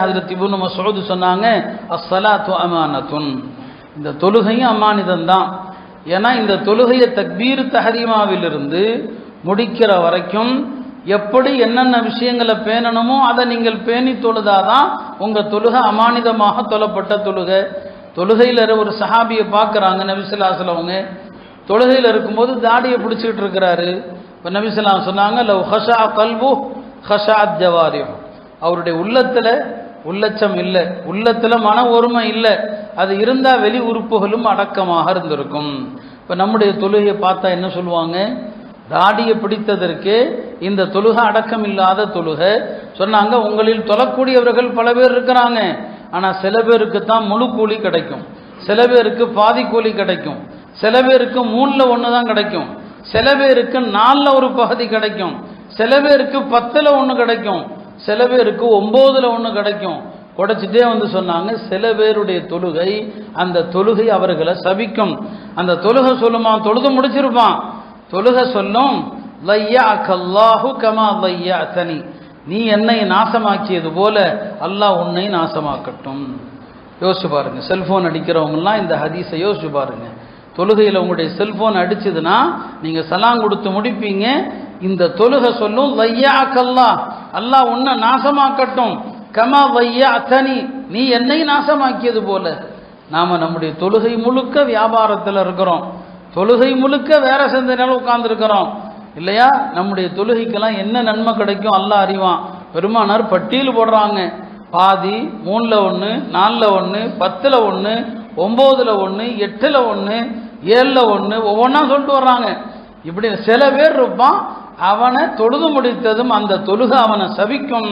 ஹஜ்ரத் இப்னு மஸ்ஊத் சொன்னாங்க, அஸ்ஸலாத்து அமானத்துன், இந்த தொழுகையும் அமானிதம் தான். ஏன்னா இந்த தொழுகையை தக்பீர் தஹரீமாவிலிருந்து முடிக்கிற வரைக்கும் எப்படி என்னென்ன விஷயங்களை பேணணுமோ அதை நீங்கள் பேணி தொழுதாதான் உங்க தொழுகை அமானிதமாக தொழப்பட்ட தொழுகை. தொழுகையில் ஒரு சஹாபியை பார்க்குறாங்க, நபி ஸல்லல்லாஹு அலைஹி வஸல்லம் அவங்க தொழுகையில் இருக்கும்போது தாடியை பிடிச்சிக்கிட்டு இருக்கிறாரு. இப்போ நபி ஸல்லல்லாஹு அலைஹி வஸல்லம் சொன்னாங்க, லவ் ஹஷா கல்பு ஹஷாத் ஜவாரிஹு, அவருடைய உள்ளத்தில் உள்ளச்சம் இல்லை, உள்ளத்தில் மன ஒருமை இல்லை, அது இருந்தால் வெளி உறுப்புகளும் அடக்கமாக இருந்திருக்கும். இப்போ நம்முடைய தொழுகையை பார்த்தா என்ன சொல்லுவாங்க, தாடியை பிடித்ததற்கு இந்த தொழுகை அடக்கம் இல்லாத தொழுகை சொன்னாங்க. உங்களில் தொழக்கூடியவர்கள் பல பேர் இருக்கிறாங்க, ஆனால் சில பேருக்கு தான் முழு கூலி கிடைக்கும், சில பேருக்கு பாதி கூலி கிடைக்கும், சில பேருக்கு 3ல் 1 தான் கிடைக்கும், சில பேருக்கு 4ல் ஒரு பகுதி கிடைக்கும், சில பேருக்கு 10ல் 1 கிடைக்கும், சில பேருக்கு 9ல் 1 கிடைக்கும். குடைச்சிட்டே வந்து சொன்னாங்க, சில பேருடைய தொழுகை அந்த தொழுகை அவர்களை சபிக்கும். அந்த தொழுகை சொல்லுமா, தொழுது முடிச்சிருப்பான், தொழுகை சொல்லும், லையஅக்கல்லாஹு கமா லையஅதனி, நீ என்னை நாசமாக்கியது போல அல்லாஹ் உன்னை நாசமாக்கட்டும். யோசிச்சு பாருங்க, செல்போன் அடிக்கிறவங்கலாம் இந்த ஹதீஸை யோசிச்சு பாருங்க. தொழுகையில் உங்களுடைய செல்போன் அடிச்சதுன்னா நீங்க சலாம் கொடுத்து முடிப்பீங்க, இந்த தொழுகை சொல்லும், லையஅக்கல்லாஹ், அல்லாஹ் உன்னை நாசமாக்கட்டும், கமா லையஅதனி, நீ என்னை நாசமாக்கியது போல. நாம நம்முடைய தொழுகை முழுக்க வியாபாரத்தில் இருக்கிறோம், தொழுகை முழுக்க வேற சிந்தனையில் உட்கார்ந்துருக்கிறோம் இல்லையா? நம்முடைய தொழுகைக்கெல்லாம் என்ன நன்மை கிடைக்கும் அல்லாஹ் அறிவான். பெருமானார் பட்டியல் போடுறாங்க, பாதி, 3ல் 1, 4ல் 1, 10ல் 1, 9ல் 1, 8ல் 1, 7ல் 1, ஒவ்வொன்றா சொல்லிட்டு வர்றாங்க. இப்படி சில பேர் இருப்பான், அவனை தொழுது முடித்ததும் அந்த தொழுகை அவனை சபிக்கும்.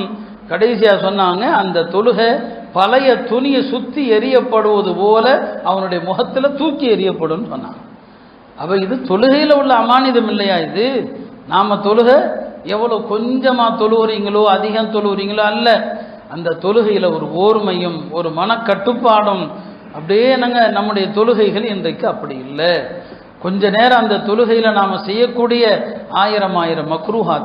கடைசியா சொன்னாங்க, அந்த தொழுகை பழைய துணியை சுத்தி எரியப்படுவது போல அவனுடைய முகத்துல தூக்கி எரியப்படும் சொன்னாங்க. அப்ப இது தொழுகையில் உள்ள அமானிதம் இல்லையா? இது நாம தொழுகை எவ்வளோ கொஞ்சமா தொழுகிறீங்களோ அதிகம் தொழுகிறீங்களோ அல்ல, அந்த தொழுகையில் ஒரு ஓர்மையும் ஒரு மனக்கட்டுப்பாடும் அப்படியே நம்முடைய தொழுகைகள் இன்றைக்கு அப்படி இல்லை. கொஞ்ச நேரம் அந்த தொழுகையில் நாம் செய்யக்கூடிய ஆயிரம் மக்ரூஹாத்